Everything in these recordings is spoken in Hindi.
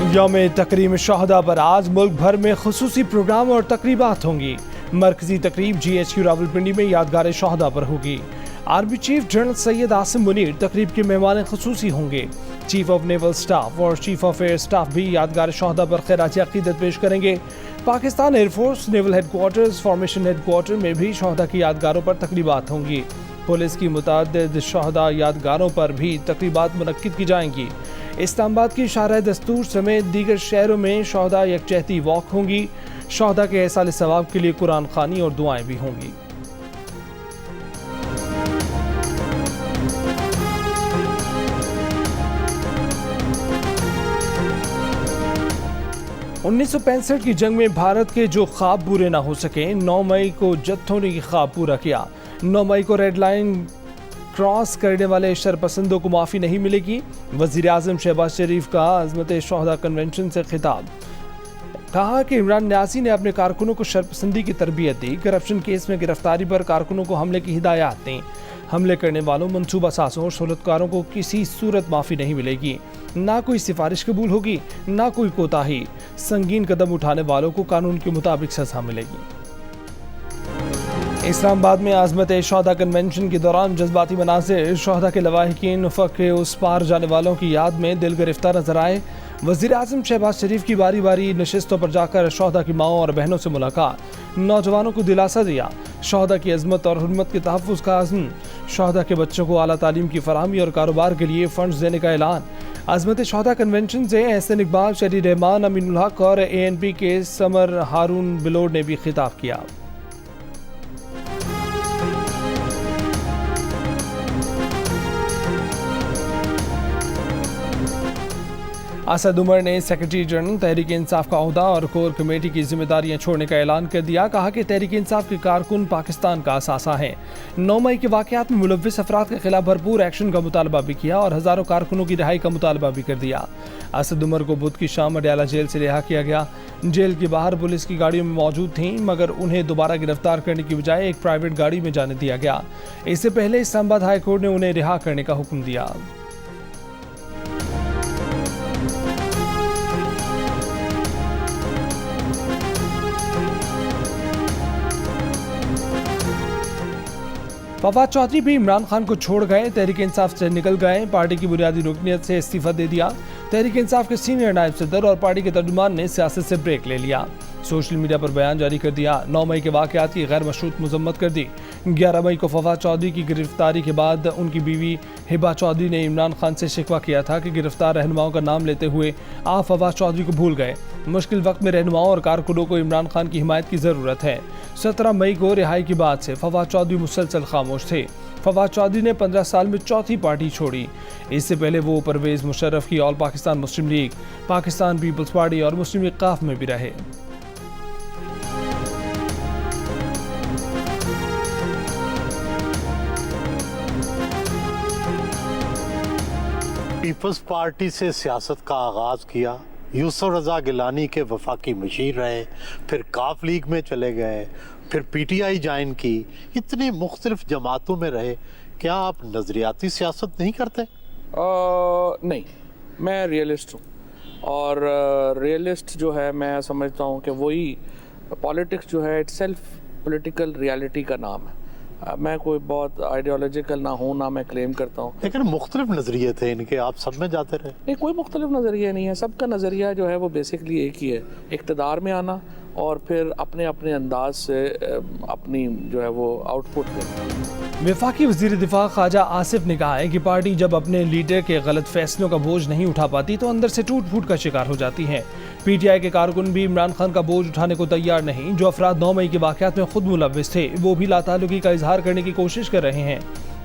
यौम तकरीम शहदा पर आज मुल्क भर में खुसूसी प्रोग्राम और तकरीबात होंगी। मरकजी तकरीब GHQ रावलपिंडी में यादगार शहदा पर होगी। Army chief general Syed Asim Munir तकरीब के मेहमान खुसूसी होंगे। चीफ ऑफ नेवल स्टाफ और चीफ ऑफ एयर स्टाफ भी यादगार शहदा पर खैरात अकीदत पेश करेंगे। Pakistan air force naval headquarters formation headquarter में भी शहदा की यादगारों पर तकरीबात होंगी। पुलिस की मुतादिद शहदा यादगारों पर भी तकरीबात मुनक्किद की जाएंगी। इस्लामाबाद की शाहराह दस्तूर समेत दीगर शहरों में शहदा यकजहती वॉक होंगी। शहदा के एहसाल सवाब के लिए कुरान खानी और दुआएं भी होंगी। उन्नीस सौ 65 की जंग में भारत के जो ख्वाब पूरे ना हो सके, 9 मई को जत्थों ने ख्वाब पूरा किया। 9 मई को रेड लाइन क्रॉस करने वाले शरपसंदों को माफ़ी नहीं मिलेगी। वज़ीर आज़म शहबाज शरीफ का अज़मत शहदा कन्वेंशन से खिताब। कहा कि इमरान न्यासी ने अपने कारकुनों को शरपसंदी की तरबियत दी। करप्शन केस में गिरफ्तारी पर कारकुनों को हमले की हिदायत दी। हमले करने वालों, मनसूबा साजों और सहूलतकारों को किसी सूरत माफ़ी नहीं मिलेगी। ना कोई सिफारिश कबूल होगी, ना कोई कोताही। संगीन कदम उठाने वालों को कानून के मुताबिक सजा मिलेगी। इस्लामाबाद में आज़मत शहदा कन्वेंशन के दौरान जज्बाती मनाज़िर, शहदा के लवाहिकीन उफ़क़ के उस पार जाने वालों की याद में दिल गिरफ्तार नजर आए। वज़ीर आज़म शहबाज शरीफ की बारी बारी नशिस्तों पर जाकर शहदा की माओं और बहनों से मुलाकात, नौजवानों को दिलासा दिया। शहदा की अज़मत और हुर्मत के तहफ़्फ़ुज़ का अज़्म। शहदा के बच्चों को आला तालीम की फराहमी और कारोबार के लिए फ़ंड्स देने का ऐलान। अज़मत शहदा कन्वेंशन से एहसन इकबाल, शरी रहमान, अमीनुल हक और ANP के समर हारून बिलोड ने भी खिताब किया। असद उमर ने सेक्रेटरी जनरल तहरीक इंसाफ का ओहदा और कोर कमेटी की जिम्मेदारियां छोड़ने का ऐलान कर दिया। कहा कि तहरीक इंसाफ के कारकुन पाकिस्तान का असासा हैं। 9 मई के वाक़यात में मुलव्विस अफराद के खिलाफ भरपूर एक्शन का मुतालबा भी किया और हज़ारों कारकुनों की रिहाई का मुतालबा भी कर दिया। असद उमर को बुध की शाम अडयाला जेल से रिहा किया गया। जेल के बाहर पुलिस की गाड़ियों में मौजूद थीं, मगर उन्हें दोबारा गिरफ्तार करने की बजाय एक प्राइवेट गाड़ी में जाने दिया गया। इससे पहले इस्लामाबाद हाई कोर्ट ने उन्हें रिहा करने का हुक्म दिया। फवाद चौधरी भी इमरान खान को छोड़ गए, तहरीक इंसाफ से निकल गए। पार्टी की बुनियादी रुकनीत से इस्तीफा दे दिया। तहरीक इंसाफ के सीनियर नायब सदर और पार्टी के तर्जुमान ने सियासत से ब्रेक ले लिया। सोशल मीडिया पर बयान जारी कर दिया। 9 मई के वाक़यात की गैर मशरूत मजम्मत कर दी। 11 मई को फवाद चौधरी की गिरफ्तारी के बाद उनकी बीवी हिबा चौधरी ने इमरान खान से शिकवा किया था कि गिरफ्तार रहनुमाओं का नाम लेते हुए आप फवाद चौधरी को भूल गए। मुश्किल वक्त में रहनुमाओं और कारकुनों को इमरान खान की हिमायत की ज़रूरत है। 17 मई को रिहाई के बाद से फवाद चौधरी मुसलसल खामोश थे। फवाद चौधरी ने 15 साल में चौथी पार्टी छोड़ी। इससे पहले वो परवेज़ मुशर्रफ की ऑल पाकिस्तान मुस्लिम लीग, पाकिस्तान पीपल्स पार्टी और मुस्लिम लीग काफ में भी रहे। पीपल्स पार्टी से सियासत का आगाज़ किया। यूसुफ रज़ा गिलानी के वफाकी मशीर रहे, फिर काफ लीग में चले गए, फिर PTI ज्वाइन की। इतनी मुख्तलिफ जमातों में रहे, क्या आप नज़रियाती सियासत नहीं करते? नहीं, मैं रियलिस्ट हूँ और रियलिस्ट जो है मैं समझता हूँ कि वही पॉलिटिक्स जो है इट्सेल्फ पॉलिटिकल रियलिटी का नाम है। मैं कोई बहुत आइडियोलॉजिकल ना हूँ, ना मैं क्लेम करता हूँ। लेकिन मुख्तलिफ नज़रिए थे इनके, आप सब में जाते रहे। नहीं, कोई मुख्तलिफ नज़रिया नहीं है। सबका नज़रिया जो है वो बेसिकली एक ही है, इक़्तिदार में आना और फिर अपने अपने अंदाज से अपनी जो है वो आउटपुट देना। वफाकी वज़ीर दिफा ख्वाजा आसिफ ने कहा है कि पार्टी जब अपने लीडर के गलत फैसलों का बोझ नहीं उठा पाती तो अंदर से टूट फूट का शिकार हो जाती है। PTI के कारकुन भी इमरान खान का बोझ उठाने को तैयार नहीं। जो अफराद 9 मई के वाक़यात में खुद मुलव्विस थे, वो भी लाताल्लुकी का इजहार करने की कोशिश कर रहे हैं।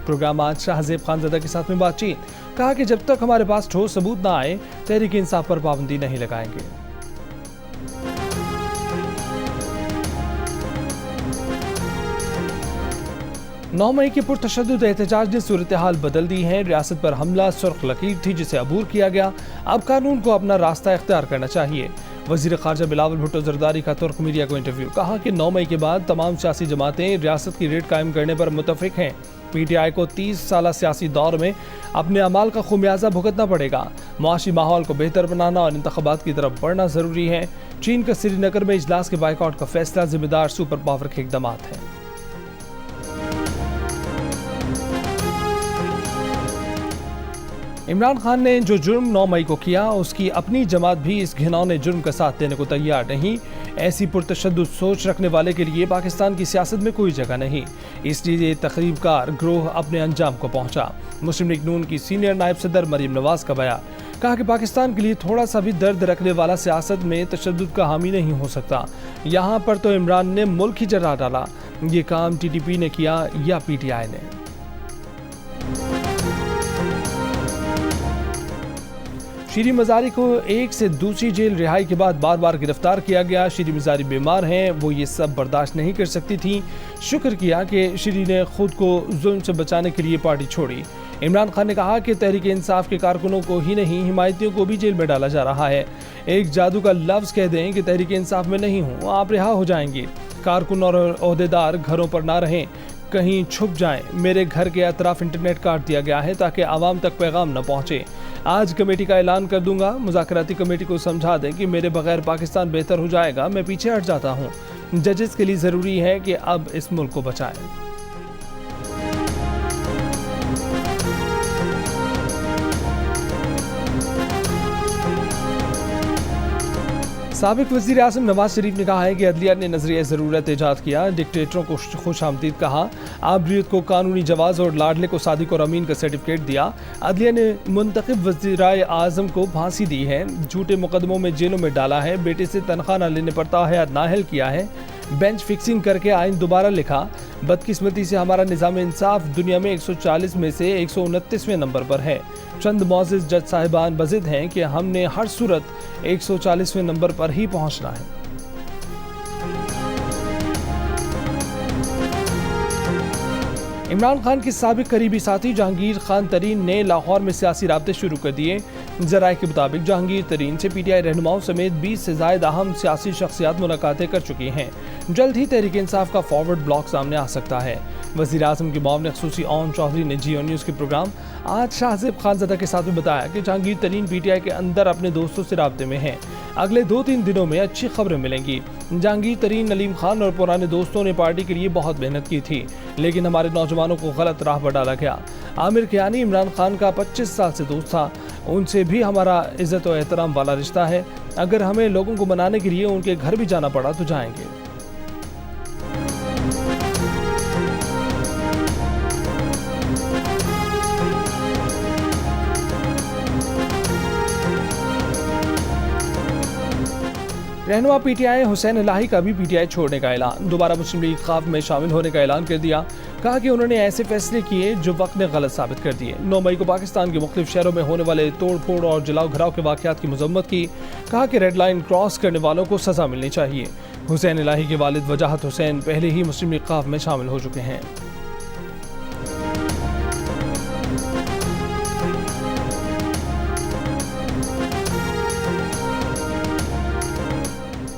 प्रोग्राम आज शाहजेब खानज़ादा के साथ में बातचीत। कहा कि जब तक हमारे पास ठोस सबूत ना आए, तहरीक इंसाफ पर पाबंदी नहीं लगाएंगे। 9 मई के पुरतशद्दुद एहतजाज ने सूरत हाल बदल दी है। रियासत पर हमला सुर्ख लकीर थी जिसे अबूर किया गया। अब कानून को अपना रास्ता इख्तियार करना चाहिए। वज़ीर ख़ारजा बिलावल भुट्टो ज़रदारी का तुर्क मीडिया को इंटरव्यू, कहा कि 9 मई के बाद तमाम सियासी जमातें रियासत की रेट कायम करने पर मुतफ़िक हैं। PTI को 30 साल सियासी दौर में अपने अमाल का खुमियाजा भुगतना पड़ेगा। मुआशी माहौल को बेहतर बनाना और इंतखाबात की तरफ बढ़ना ज़रूरी है। चीन का श्रीनगर में इजलास के बाइकआउट का फैसला जिम्मेदार सुपर पावर के इक़दामात हैं। इमरान खान ने जो जुर्म 9 मई को किया, उसकी अपनी जमात भी इस घिनौने जुर्म का साथ देने को तैयार नहीं। ऐसी पुरतशद्दुद सोच रखने वाले के लिए पाकिस्तान की सियासत में कोई जगह नहीं। इसलिए ये तकरीबकार ग्रोह अपने अंजाम को पहुंचा। मुस्लिम लीग नून की सीनियर नायब सदर मरीम नवाज का बयान, कहा कि पाकिस्तान के लिए थोड़ा सा भी दर्द रखने वाला सियासत में तशद्दुद का हामी नहीं हो सकता। यहाँ पर तो इमरान ने मुल्क ही जला डाला। ये काम TTP ने किया या PTI ने। शीरी मज़ारी को एक से दूसरी जेल रिहाई के बाद बार बार गिरफ्तार किया गया। शीरी मज़ारी बीमार हैं, वो ये सब बर्दाश्त नहीं कर सकती थी। शुक्र किया कि शीरी ने खुद को जुल्म से बचाने के लिए पार्टी छोड़ी। इमरान खान ने कहा कि तहरीक इंसाफ के कारकुनों को ही नहीं, हिमायतियों को भी जेल में डाला जा रहा है। एक जादू का लफ्ज़ कह दें कि तहरीक इंसाफ में नहीं हूँ, आप रिहा हो जाएंगे। कारकुन और ओहदेदार घरों पर ना रहें, कहीं छुप जाएं। मेरे घर के अतराफ इंटरनेट काट दिया गया है ताकि आवाम तक पैगाम न पहुंचे। आज कमेटी का ऐलान कर दूंगा। मुज़ाकराती कमेटी को समझा दें कि मेरे बगैर पाकिस्तान बेहतर हो जाएगा, मैं पीछे हट जाता हूं। जजेस के लिए ज़रूरी है कि अब इस मुल्क को बचाएं। साबिक वज़ीर आज़म नवाज शरीफ ने कहा है कि अदलिया ने नजरिया ज़रूरत ईजाद किया। डिक्टेटरों को खुश आमदीद कहा। आबरीत को कानूनी जवाज़ और लाडले को सादिक और अमीन का सर्टिफिकेट दिया। अदलिया ने मुंतखब वज़ीराए आज़म को फांसी दी है। झूठे मुकदमों में जेलों में डाला है। बेटे से तनख्वाह न लेने पर ताहयात नाअहल किया है। बेंच फिक्सिंग करके आइन दोबारा लिखा। बदकिस्मती से हमारा निज़ाम इंसाफ दुनिया में 140 में से 129वें नंबर पर है। चंद मोअज़्ज़िज़ जज साहिबान बज़िद हैं कि हमने हर सूरत 140वें नंबर पर ही पहुंचना है। इमरान खान के साबिक करीबी साथी जहांगीर खान तरीन ने लाहौर में सियासी राब्ते शुरू कर दिए। ज़राए के मुताबिक जहांगीर तरीन से PTI रहनुमाओं समेत 20 से ज़ायद अहम सियासी शख्सियात मुलाकातें कर चुकी हैं। जल्द ही तहरीक इंसाफ का फॉरवर्ड ब्लॉक सामने आ सकता है। वज़ीर आज़म के मुआविन ख़ुसूसी ओन चौधरी ने जियो न्यूज़ के प्रोग्राम आज शाहज़ेब खानज़दा के साथ में बताया कि जहांगीर तरीन PTI के अंदर अपने दोस्तों से राब्ते में हैं। अगले 2-3 दिनों में अच्छी खबरें मिलेंगी। जहांगीर तरीन, नलीम खान और पुराने दोस्तों ने पार्टी के लिए बहुत मेहनत की थी, लेकिन हमारे नौजवानों को गलत राह पर डाला गया। आमिर कियानी इमरान खान का 25 साल से दोस्त था। उनसे भी हमारा इज़्ज़त और एहतराम वाला रिश्ता है। अगर हमें लोगों को मनाने के लिए उनके घर भी जाना पड़ा तो जाएंगे। रहनुमा PTI हुसैन इलाही का भी PTI छोड़ने का ऐलान। दोबारा मुस्लिम लीग ख़ाफ में शामिल होने का ऐलान कर दिया। कहा कि उन्होंने ऐसे फैसले किए जो वक्त ने गलत साबित कर दिए। 9 मई को पाकिस्तान के मुख्तलिफ शहरों में होने वाले तोड़ फोड़ और जलाओ घराव के वाक़यात की मजम्मत की। कहा कि रेड लाइन क्रॉस करने वालों को सज़ा मिलनी चाहिए। हुसैन इलाही के वालिद वजाहत हुसैन पहले ही मुस्लिम लीग ख़ाफ में शामिल हो चुके हैं।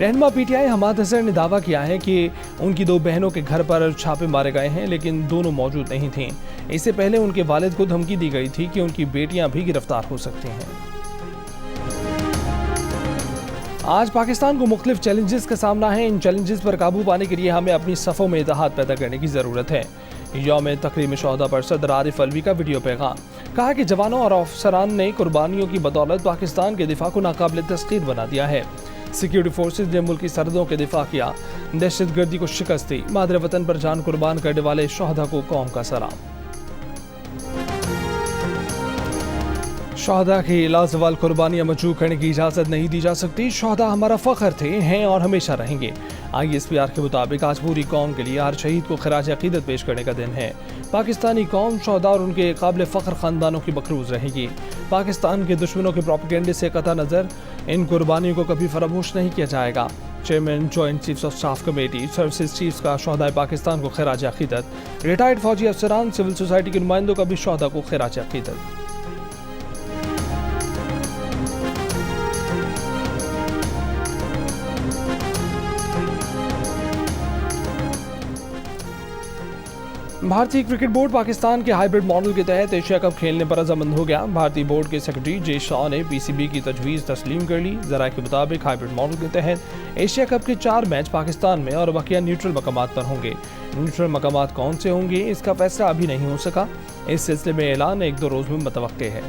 रहनुमा PTI हमाद हसन ने दावा किया है कि उनकी 2 बहनों के घर पर छापे मारे गए हैं, लेकिन दोनों मौजूद नहीं थीं। इससे पहले उनके वालिद को धमकी दी गई थी कि उनकी बेटियां भी गिरफ्तार हो सकती हैं। आज पाकिस्तान को मुख्तलिफ चैलेंजेस का सामना है। इन चैलेंजेस पर काबू पाने के लिए हमें अपनी सफ़ों में इत्तेहाद पैदा करने की ज़रूरत है। यौम तकरीम शोहदा पर सदर आरिफ अलवी का वीडियो पैगाम। कहा कि जवानों और अफसरान ने कुर्बानियों की बदौलत पाकिस्तान के दिफा को नाकाबिल तस्कीर बना दिया है। सिक्योरिटी फोर्सेज ने मुल्क की सरहदों के दिफा किया, दहशतगर्दी को शिकस्त दी। मादरे वतन पर जान कुर्बान करने वाले शोहदा को कौम का सलाम। शोहदा की लाजवाल कुर्बानियां मजरूह करने की इजाज़त नहीं दी जा सकती। शोहदा हमारा फ़ख्र थे, हैं और हमेशा रहेंगे। ISPR के मुताबिक आज पूरी कौम के लिए हर शहीद को खराज अक़ीदत पेश करने का दिन है। पाकिस्तानी कौम शोहदा और उनके काबिल फ़ख्र ख़ानदानों की मक़रूज़ रहेगी। पाकिस्तान के दुश्मनों के प्रोपेगेंडे से कतई नज़र इन कुर्बानियों को कभी फरामोश नहीं किया जाएगा। Chairman joint chiefs of staff committee services chiefs का शोहदा पाकिस्तान को खराज अक़ीदत। रिटायर्ड फौजी अफसरान, सिविल सोसाइटी के नुमाइंदों का भी शोहदा को खराज अक़ीदत। भारतीय क्रिकेट बोर्ड पाकिस्तान के हाइब्रिड मॉडल के तहत एशिया कप खेलने पर रजामंद हो गया। भारतीय बोर्ड के सेक्रेटरी जे शाह ने पीसीबी की तजवीज़ तस्लीम कर ली। ज़राए के मुताबिक हाइब्रिड मॉडल के तहत एशिया कप के 4 मैच पाकिस्तान में और बकिया न्यूट्रल मकामात पर होंगे। न्यूट्रल मकामात कौन से होंगे, इसका फैसला अभी नहीं हो सका। इस सिलसिले में ऐलान 1-2 रोज में मुतवक्के है।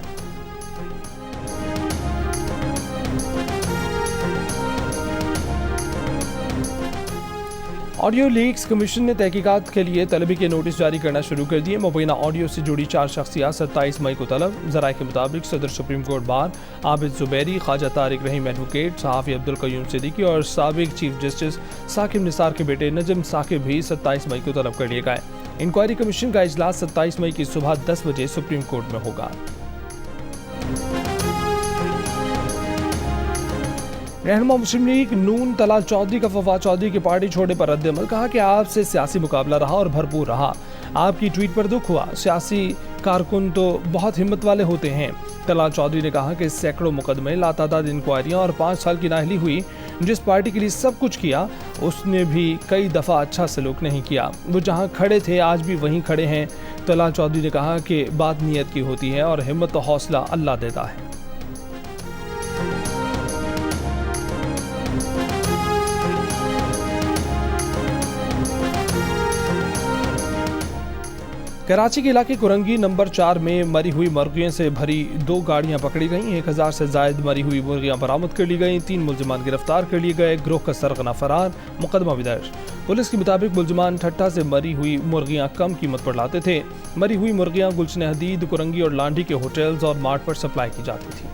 ऑडियो लीक्स कमीशन ने तहकीकात के लिए तलबी के नोटिस जारी करना शुरू कर दिए। मुबैना ऑडियो से जुड़ी 4 शख्सियात 27 मई को तलब। ज़राए के मुताबिक सदर supreme court bar Abid Zubairi, Khwaja Tariq रहीम एडवोकेट, सहाफ़ी अब्दुल क़य्यूम सिद्दीकी और साबिक चीफ जस्टिस साकिब निसार के बेटे नजम साकिब भी 27 मई को तलब कर लिए गए। इंक्वायरी कमीशन का इजलास 27 मई की सुबह 10 बजे सुप्रीम कोर्ट में होगा। रहनुमा मुस्लिम लीग नून तलाल चौधरी का फवाद चौधरी के पार्टी छोड़ने पर रद्द-ए-अमल। कहा कि आपसे सियासी मुकाबला रहा और भरपूर रहा। आपकी ट्वीट पर दुख हुआ। सियासी कारकुन तो बहुत हिम्मत वाले होते हैं। तलाल चौधरी ने कहा कि सैकड़ों मुकदमे, लातादाद इंक्वायरियां और 5 साल की नाअहली हुई। जिस पार्टी के लिए सब कुछ किया उसने भी कई दफ़ा अच्छा सलूक नहीं किया। वो जहां खड़े थे आज भी वहीं खड़े हैं। तलाल चौधरी ने कहा कि बात नीयत की होती है और हिम्मत और हौसला अल्लाह देता है। कराची के इलाके कुरंगी नंबर 4 में मरी हुई मुर्गियों से भरी 2 गाड़ियां पकड़ी गईं। 1000 से जायद मरी हुई मुर्गियां बरामद कर ली गईं। 3 मुलजिमान गिरफ्तार कर लिए गए। गिरोह का सरगना फरार, मुकदमा भी दर्ज। पुलिस के मुताबिक मुलजिमान ठट्टा से मरी हुई मुर्गियां कम कीमत पर लाते थे। मरी हुई मुर्गियां गुलशन हदीद, कुरंगी और लांडी के होटल्स और मार्ट पर सप्लाई की जाती थी।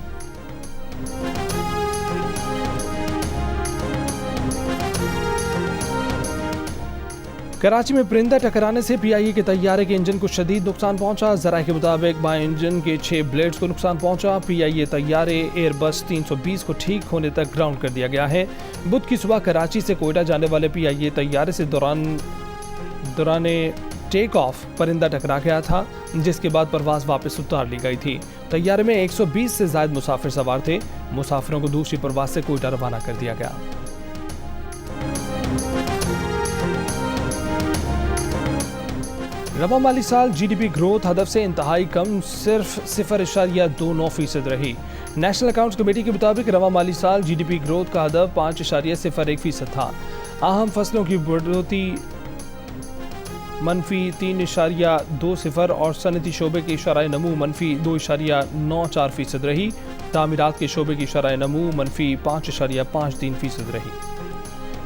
कराची में परिंदा टकराने से पीआईए के तैयारे के इंजन को शदीद नुकसान पहुंचा। ज़राए के मुताबिक बाएं इंजन के 6 ब्लेड्स को नुकसान पहुंचा। पीआईए तैयारे एयरबस 320 को ठीक होने तक ग्राउंड कर दिया गया है। बुध की सुबह कराची से कोयटा जाने वाले पीआईए तैयारे से दौरान टेक ऑफ परिंदा टकरा गया था, जिसके बाद परवाज वापस उतार ली गई थी। तैयारे में 120 से ज्यादा मुसाफिर सवार थे। मुसाफिरों को दूसरी परवाज से कोयटा रवाना कर दिया गया। रवा माली साल जीडीपी ग्रोथ हदफ से इंतहाई कम, सिर्फ 0.29% रही। नेशनल अकाउंट्स कमेटी के मुताबिक रवा माली साल जीडीपी ग्रोथ का हदफ 5.01% था। अहम फसलों की बढ़ोतरी -3.20 और सनती शोबे की शरह नमू -2.94% रही। तामीरात के शोबे की शरह नमू -5.53% रही।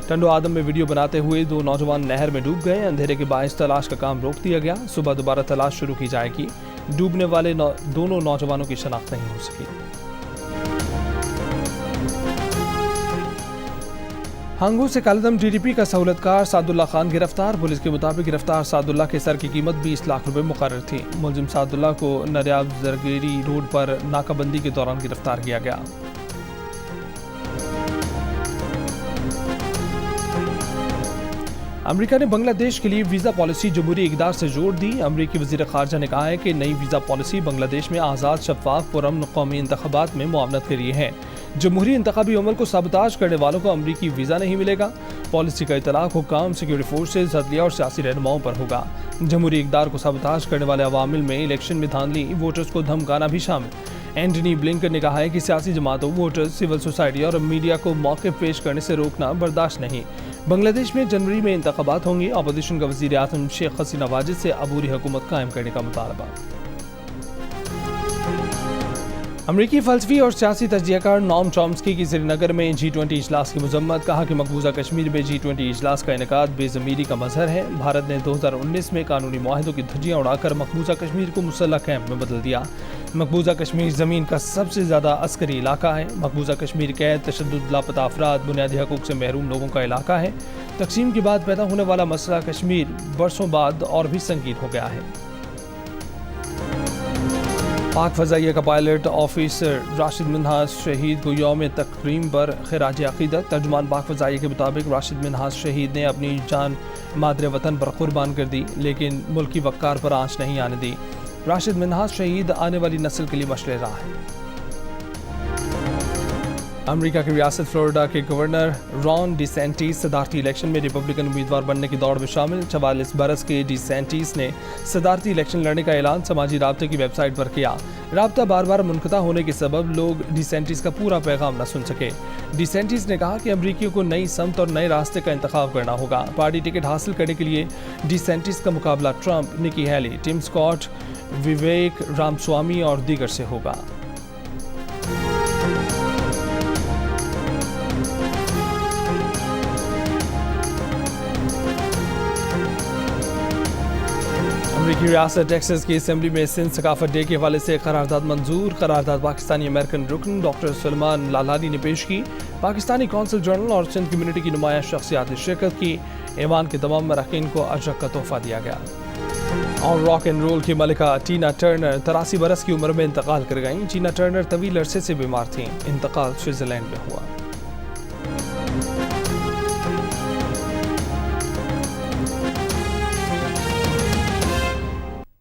टंडो आदम में वीडियो बनाते हुए 2 नौजवान नहर में डूब गए। अंधेरे के बायस तलाश का काम रोक दिया गया। सुबह दोबारा तलाश शुरू की जाएगी। डूबने वाले दोनों नौजवानों की शनाख्त नहीं हो सकी। हांगू से कालदम टीडीपी का सहूलतकार सादुल्ला खान गिरफ्तार। पुलिस के मुताबिक गिरफ्तार सादुल्ला के सर की कीमत 20 लाख रुपए मुकर्रर थी। मुलजिम सादुल्ला को नरियाब जरगेरी रोड पर नाकाबंदी के दौरान गिरफ्तार किया गया। अमेरिका ने बांग्लादेश के लिए वीज़ा पॉलिसी जमहूरी इक़दार से जोड़ दी। अमेरिकी वज़ीर ख़ारजा ने कहा है कि नई वीज़ा पॉलिसी बांग्लादेश में आज़ाद, शफ़ाफ़, पुरअमन कौमी इंतख़ाबात में मुआवनत के लिए है। जमहूरी इंतख़ाबी अमल को साबताज करने वालों को अमरीकी वीज़ा नहीं मिलेगा। पॉलिसी का इतलाक़ हुक्काम, सिक्योरिटी फोर्सेज, अदलिया और सियासी रहनुमाओं पर होगा। जमहूरी इक़दार को साबताज करने वाले अवामिल में इलेक्शन में धांधली, वोटर्स को धमकाना भी शामिल। एंटनी ब्लिंकन ने कहा है कि सियासी जमातों, वोटर्स, सिविल सोसाइटी और मीडिया को मौक़िफ़ पेश करने से रोकना बर्दाश्त नहीं। बांग्लादेश में जनवरी में इंतख़ाबात होंगे। अपोजिशन का वज़ीर आज़म शेख हसीना वाजिद से अबूरी हुकूमत कायम करने का मुतालबा। अमरीकी फ़लसफ़ी और सियासी तजज़ियाकार नॉम चॉम्स्की की श्रीनगर में G20 इजलास की मज़म्मत। कहा कि मकबूजा कश्मीर में G20 इजलास का इनेकाद बेज़मीरी का मज़हर है। भारत ने 2019 में कानूनी मुआहदों की धज्जियाँ उड़ाकर मकबूजा कश्मीर को मुसल्लह कैंप में बदल दिया। मकबूजा कश्मीर ज़मीन का सबसे ज़्यादा अस्करी इलाका है। मकबूजा कश्मीर कैद, तशद्दुद, लापता अफराद, बुनियादी हकूक़ से महरूम लोगों का इलाका है। तकसीम के बाद पैदा होने वाला मसला कश्मीर बरसों बाद और भी संगीन हो गया है। पाक फ़ज़ाइया का पायलट ऑफिसर राशिद मिन्हाज शहीद को यौम तकरीम पर खिराज अक़ीदत। तर्जुमान पाक फ़ज़ाइया के मुताबिक राशिद मिन्हाज शहीद ने अपनी जान मादरे वतन पर कुर्बान कर दी, लेकिन मुल्की वक़ार पर आँच नहीं आने दी। राशिद मिन्हाज शहीद आने वाली नस्ल के लिए मशले रहा है। अमेरिका की रियासत फ्लोरिडा के गवर्नर रॉन डिसेंटिस सदारती इलेक्शन में रिपब्लिकन उम्मीदवार बनने की दौड़ में शामिल। 44 बरस के डिसेंटिस ने सदारती इलेक्शन लड़ने का ऐलान समाजी राब्ते की वेबसाइट पर किया। राब्ता बार बार मुनक़ता होने के सबब लोग डिसेंटिस का पूरा पैगाम न सुन सके। डिसेंटिस ने कहा कि अमरीकियों को नई समत और नए रास्ते का इंतखाब करना होगा। पार्टी टिकट हासिल करने के लिए डिसेंटिस का मुकाबला Trump, Nikki Haley, Tim Scott, Vivek Ramaswamy और दीगर से होगा। अमरीकी रियासत टेक्सास की असेंबली में सिंध सकाफत डे के हवाले से करारदाद मंजूर। करारदाद पाकिस्तानी अमेरिकन रुकन डॉक्टर सलमान लालानी ने पेश की। पाकिस्तानी कौंसल जनरल और सिंध कम्युनिटी की नुमाया शख्सियात ने शिरकत की। ईमान के तमाम अरकान को अजरक का तोहफा दिया गया। और रॉक एंड रोल की मलिका टीना टर्नर 83 बरस की उम्र में इंतकाल कर गईं। टीना टर्नर तवील अरसे से बीमार थीं। इंतकाल स्विट्जरलैंड में हुआ।